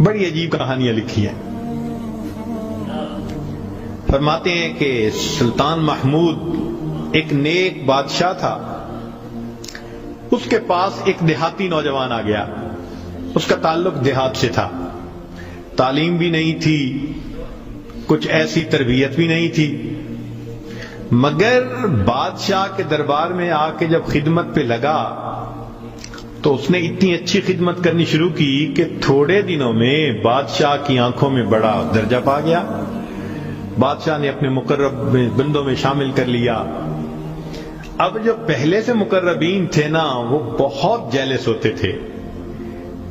بڑی عجیب کہانیاں لکھی ہیں. فرماتے ہیں کہ سلطان محمود ایک نیک بادشاہ تھا. اس کے پاس ایک دیہاتی نوجوان آ گیا. اس کا تعلق دیہات سے تھا. تعلیم بھی نہیں تھی, کچھ ایسی تربیت بھی نہیں تھی, مگر بادشاہ کے دربار میں آ کے جب خدمت پہ لگا تو اس نے اتنی اچھی خدمت کرنی شروع کی کہ تھوڑے دنوں میں بادشاہ کی آنکھوں میں بڑا درجہ پا گیا. بادشاہ نے اپنے مقرب بندوں میں شامل کر لیا. اب جو پہلے سے مقربین تھے نا, وہ بہت جیلس ہوتے تھے.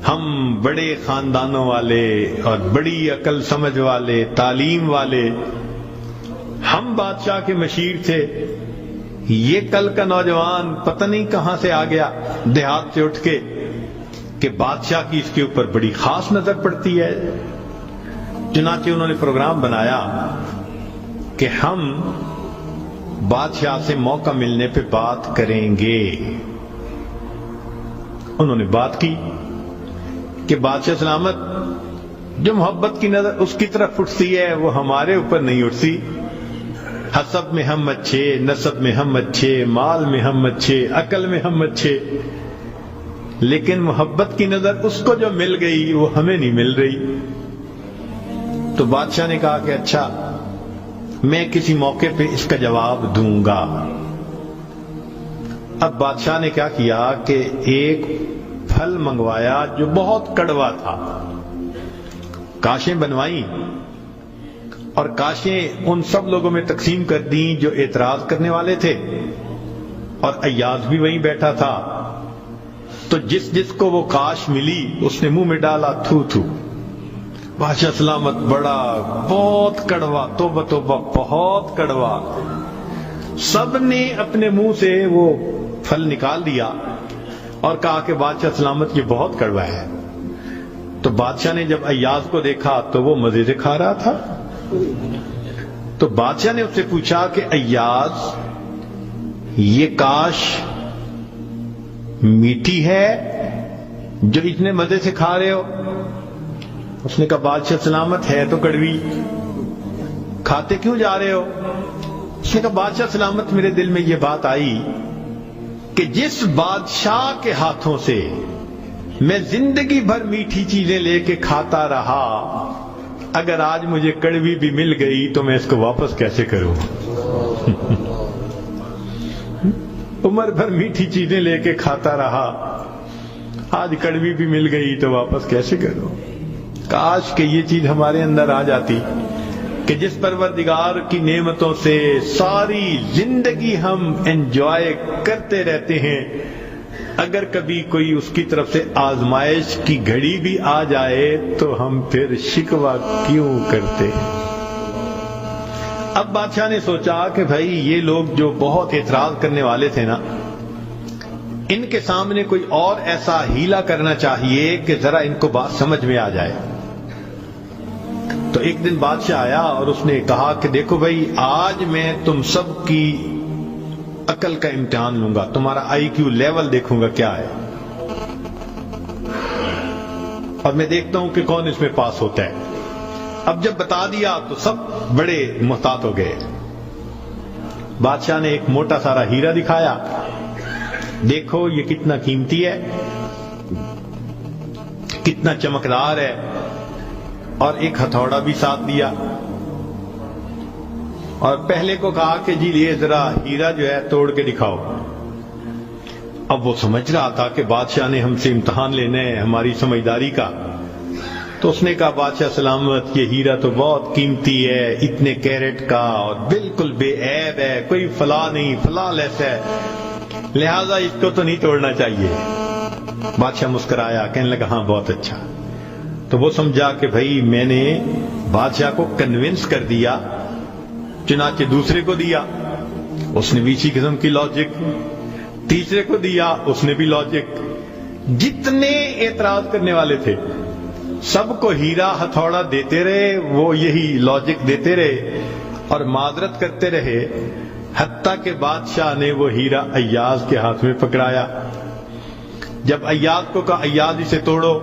ہم بڑے خاندانوں والے اور بڑی عقل سمجھ والے, تعلیم والے, ہم بادشاہ کے مشیر تھے. یہ کل کا نوجوان پتہ نہیں کہاں سے آ گیا دیہات سے اٹھ کے کہ بادشاہ کی اس کے اوپر بڑی خاص نظر پڑتی ہے. چنانچہ انہوں نے پروگرام بنایا کہ ہم بادشاہ سے موقع ملنے پہ بات کریں گے. انہوں نے بات کی کہ بادشاہ سلامت, جو محبت کی نظر اس کی طرف اٹھتی ہے وہ ہمارے اوپر نہیں اٹھتی. حسب میں ہم اچھے, نسب میں ہم اچھے, مال میں ہم اچھے, عقل میں ہم اچھے, لیکن محبت کی نظر اس کو جو مل گئی وہ ہمیں نہیں مل رہی. تو بادشاہ نے کہا کہ اچھا, میں کسی موقع پہ اس کا جواب دوں گا. اب بادشاہ نے کیا کیا کہ ایک پھل منگوایا جو بہت کڑوا تھا. کاشیں بنوائیں اور کاشیں ان سب لوگوں میں تقسیم کر دیں جو اعتراض کرنے والے تھے, اور ایاز بھی وہیں بیٹھا تھا. تو جس جس کو وہ کاش ملی اس نے منہ میں ڈالا, تھو تھو. بادشاہ سلامت بڑا بہت کڑوا, توبہ توبہ بہت کڑوا. سب نے اپنے منہ سے وہ پھل نکال دیا اور کہا کہ بادشاہ سلامت یہ بہت کڑوا ہے. تو بادشاہ نے جب ایاز کو دیکھا تو وہ مزے سے کھا رہا تھا. تو بادشاہ نے اس سے پوچھا کہ ایاز, یہ کاش میٹھی ہے جو اتنے مزے سے کھا رہے ہو؟ اس نے کہا بادشاہ سلامت ہے تو کڑوی, کھاتے کیوں جا رہے ہو؟ اس نے کہا بادشاہ سلامت میرے دل میں یہ بات آئی کہ جس بادشاہ کے ہاتھوں سے میں زندگی بھر میٹھی چیزیں لے کے کھاتا رہا, اگر آج مجھے کڑوی بھی مل گئی تو میں اس کو واپس کیسے کروں؟ عمر بھر میٹھی چیزیں لے کے کھاتا رہا, آج کڑوی بھی مل گئی تو واپس کیسے کروں؟ کاش کہ یہ چیز ہمارے اندر آ جاتی کہ جس پروردگار کی نعمتوں سے ساری زندگی ہم انجوائے کرتے رہتے ہیں, اگر کبھی کوئی اس کی طرف سے آزمائش کی گھڑی بھی آ جائے تو ہم پھر شکوہ کیوں کرتے ہیں؟ اب بادشاہ نے سوچا کہ بھائی یہ لوگ جو بہت اعتراض کرنے والے تھے نا, ان کے سامنے کوئی اور ایسا ہیلا کرنا چاہیے کہ ذرا ان کو بات سمجھ میں آ جائے. تو ایک دن بادشاہ آیا اور اس نے کہا کہ دیکھو بھائی, آج میں تم سب کی عقل کا امتحان لوں گا, تمہارا آئی کیو لیول دیکھوں گا کیا ہے, اور میں دیکھتا ہوں کہ کون اس میں پاس ہوتا ہے. اب جب بتا دیا تو سب بڑے محتاط ہو گئے. بادشاہ نے ایک موٹا سارا ہیرا دکھایا, دیکھو یہ کتنا قیمتی ہے, کتنا چمکدار ہے, اور ایک ہتھوڑا بھی ساتھ دیا, اور پہلے کو کہا کہ جی یہ ذرا ہیرا جو ہے توڑ کے دکھاؤ. اب وہ سمجھ رہا تھا کہ بادشاہ نے ہم سے امتحان لینا ہے ہماری سمجھداری کا. تو اس نے کہا بادشاہ سلامت یہ ہیرا تو بہت قیمتی ہے, اتنے کیرٹ کا اور بالکل بے عیب ہے, کوئی فلاں نہیں فلاں لیس ہے, لہذا اس کو تو نہیں توڑنا چاہیے. بادشاہ مسکرایا, کہنے لگا ہاں بہت اچھا. تو وہ سمجھا کہ بھائی میں نے بادشاہ کو کنونس کر دیا, چنانچہ دوسرے کو دیا, اس نے بھی اسی قسم کی لاجک, تیسرے کو دیا, اس نے بھی لاجک. جتنے اعتراض کرنے والے تھے سب کو ہیرا ہتھوڑا دیتے رہے, وہ یہی لاجک دیتے رہے اور معذرت کرتے رہے, حتیٰ کہ بادشاہ نے وہ ہیرا ایاز کے ہاتھ میں پکڑایا. جب ایاز کو کہا ایاز اسے توڑو,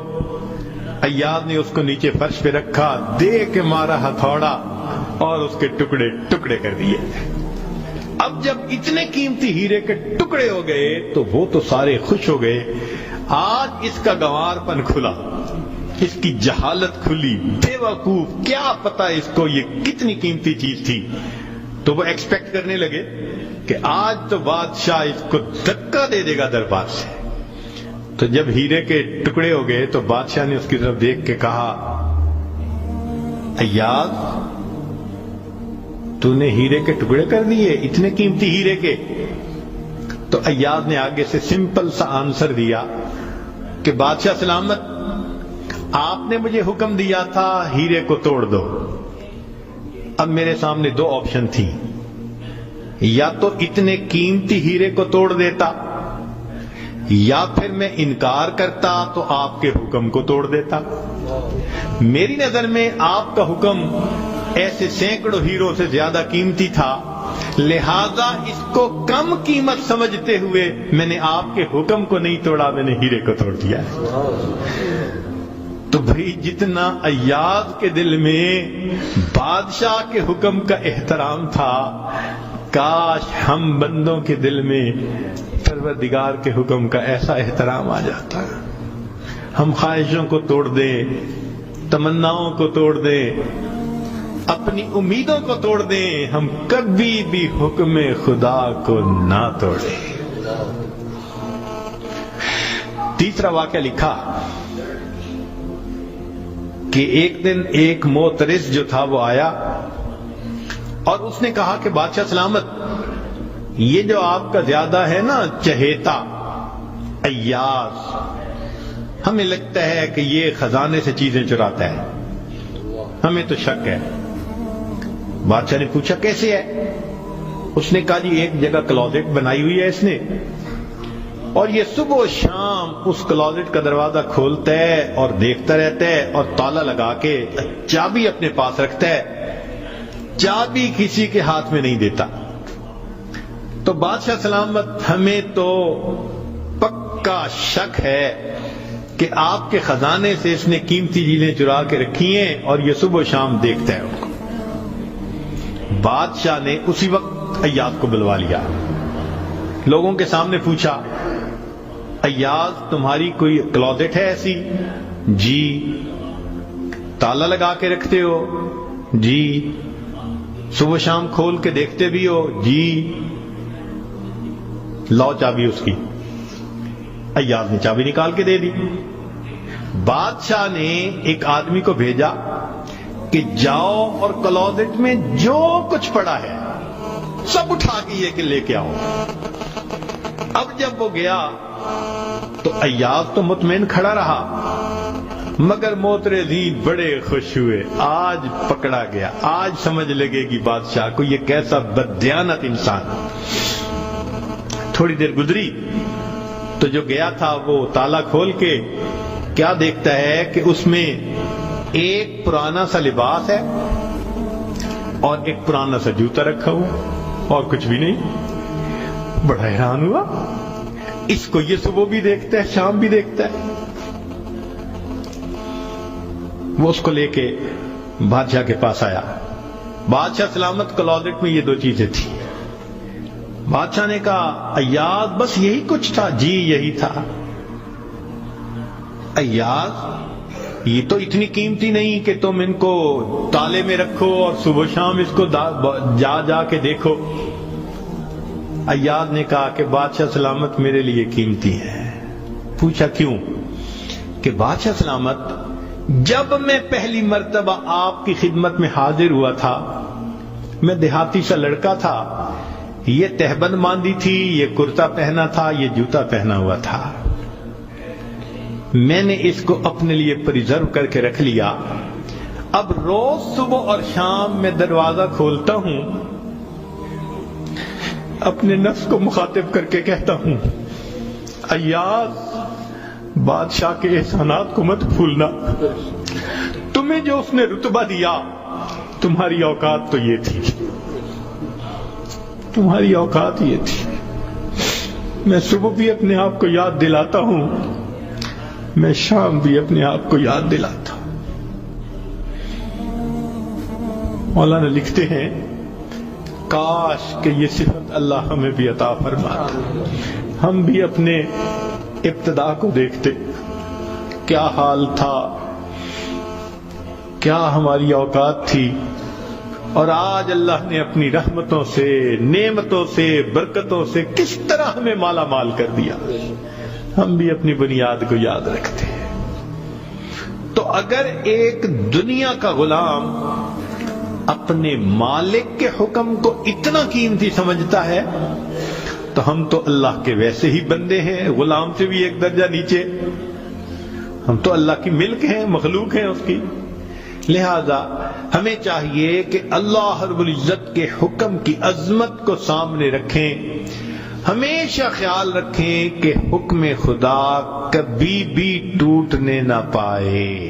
ایاز نے اس کو نیچے فرش پہ رکھا، دے کے مارا ہتھوڑا اور اس کے ٹکڑے ٹکڑے کر دیے۔ اب جب اتنے قیمتی ہیرے کے ٹکڑے ہو گئے تو وہ تو سارے خوش ہو گئے، آج اس کا گنوار پن کھلا، اس کی جہالت کھلی، بے وقوف، کیا پتا اس کو یہ کتنی قیمتی چیز تھی۔ تو وہ ایکسپیکٹ کرنے لگے کہ آج تو بادشاہ اس کو دھکا دے دے گا دربار سے۔ تو جب ہیرے کے ٹکڑے ہو گئے تو بادشاہ نے اس کی طرف دیکھ کے کہا، ایاز تو نے ہیرے کے ٹکڑے کر دیے، اتنے قیمتی ہیرے کے؟ تو ایاز نے آگے سے سمپل سا آنسر دیا کہ بادشاہ سلامت، آپ نے مجھے حکم دیا تھا ہیرے کو توڑ دو۔ اب میرے سامنے دو آپشن تھی، یا تو اتنے قیمتی ہیرے کو توڑ دیتا، یا پھر میں انکار کرتا تو آپ کے حکم کو توڑ دیتا۔ میری نظر میں آپ کا حکم ایسے سینکڑوں ہیروں سے زیادہ قیمتی تھا، لہذا اس کو کم قیمت سمجھتے ہوئے میں نے آپ کے حکم کو نہیں توڑا، میں نے ہیرے کو توڑ دیا۔ تو بھئی جتنا ایاز کے دل میں بادشاہ کے حکم کا احترام تھا، کاش ہم بندوں کے دل میں پروردگار کے حکم کا ایسا احترام آ جاتا۔ ہم خواہشوں کو توڑ دیں، تمناؤں کو توڑ دیں، اپنی امیدوں کو توڑ دیں، ہم کبھی بھی حکم خدا کو نہ توڑیں۔ تیسرا واقعہ لکھا کہ ایک دن ایک معترض جو تھا وہ آیا اور اس نے کہا کہ بادشاہ سلامت، یہ جو آپ کا زیادہ ہے نا چہیتا ایاز، ہمیں لگتا ہے کہ یہ خزانے سے چیزیں چراتا ہے، ہمیں تو شک ہے۔ بادشاہ نے پوچھا کیسے ہے؟ اس نے کہا جی ایک جگہ کلوزٹ بنائی ہوئی ہے اس نے، اور یہ صبح و شام اس کلوزٹ کا دروازہ کھولتا ہے اور دیکھتا رہتا ہے اور تالا لگا کے چابی اپنے پاس رکھتا ہے، چابی کسی کے ہاتھ میں نہیں دیتا۔ تو بادشاہ سلامت ہمیں تو پکا شک ہے کہ آپ کے خزانے سے اس نے قیمتی چیزیں چرا کے رکھی ہیں اور یہ صبح و شام دیکھتا ہے ان کو۔ بادشاہ نے اسی وقت ایاز کو بلوا لیا، لوگوں کے سامنے پوچھا، ایاز تمہاری کوئی کلوزٹ ہے ایسی؟ جی۔ تالا لگا کے رکھتے ہو؟ جی۔ صبح شام کھول کے دیکھتے بھی ہو؟ جی۔ لاؤ چابی اس کی۔ ایاز نے چابی نکال کے دے دی۔ بادشاہ نے ایک آدمی کو بھیجا کہ جاؤ اور کلوزٹ میں جو کچھ پڑا ہے سب اٹھا کے یہ کہ لے کے آؤ۔ اب جب وہ گیا تو ایاز تو مطمئن کھڑا رہا، مگر معترضین بڑے خوش ہوئے، آج پکڑا گیا، آج سمجھ لگے گی بادشاہ کو یہ کیسا بددیانت انسان۔ تھوڑی دیر گزری تو جو گیا تھا وہ تالا کھول کے کیا دیکھتا ہے کہ اس میں ایک پرانا سا لباس ہے اور ایک پرانا سا جوتا رکھا ہوا اور کچھ بھی نہیں۔ بڑا حیران ہوا، اس کو یہ صبح بھی دیکھتا ہے شام بھی دیکھتا ہے۔ وہ اس کو لے کے بادشاہ کے پاس آیا۔ بادشاہ سلامت کلوزٹ میں یہ دو چیزیں تھیں۔ بادشاہ نے کہا ایاز بس یہی کچھ تھا؟ جی یہی تھا۔ ایاز یہ تو اتنی قیمتی نہیں کہ تم ان کو تالے میں رکھو اور صبح شام اس کو جا جا کے دیکھو۔ ایاز نے کہا کہ بادشاہ سلامت میرے لیے قیمتی ہے۔ پوچھا کیوں؟ کہ بادشاہ سلامت جب میں پہلی مرتبہ آپ کی خدمت میں حاضر ہوا تھا، میں دیہاتی سا لڑکا تھا، یہ تہبند باندھی تھی، یہ کرتا پہنا تھا، یہ جوتا پہنا ہوا تھا، میں نے اس کو اپنے لیے پریزرو کر کے رکھ لیا۔ اب روز صبح اور شام میں دروازہ کھولتا ہوں، اپنے نفس کو مخاطب کر کے کہتا ہوں ایاز بادشاہ کے احسانات کو مت بھولنا، تمہیں جو اس نے رتبہ دیا تمہاری اوقات تو یہ تھی، تمہاری اوقات یہ تھی۔ میں صبح بھی اپنے آپ کو یاد دلاتا ہوں میں شام بھی اپنے آپ کو یاد دلاتا ہوں۔ مولانا لکھتے ہیں کاش کہ یہ صفت اللہ ہمیں بھی عطا فرماتا، ہم بھی اپنے ابتدا کو دیکھتے، کیا حال تھا، کیا ہماری اوقات تھی، اور آج اللہ نے اپنی رحمتوں سے، نعمتوں سے، برکتوں سے کس طرح ہمیں مالا مال کر دیا۔ ہم بھی اپنی بنیاد کو یاد رکھتے ہیں۔ تو اگر ایک دنیا کا غلام اپنے مالک کے حکم کو اتنا قیمتی سمجھتا ہے تو ہم تو اللہ کے ویسے ہی بندے ہیں، غلام سے بھی ایک درجہ نیچے، ہم تو اللہ کی ملک ہیں، مخلوق ہیں اس کی۔ لہذا ہمیں چاہیے کہ اللہ رب العزت کے حکم کی عظمت کو سامنے رکھیں، ہمیشہ خیال رکھیں کہ حکم خدا کبھی بھی ٹوٹنے نہ پائے۔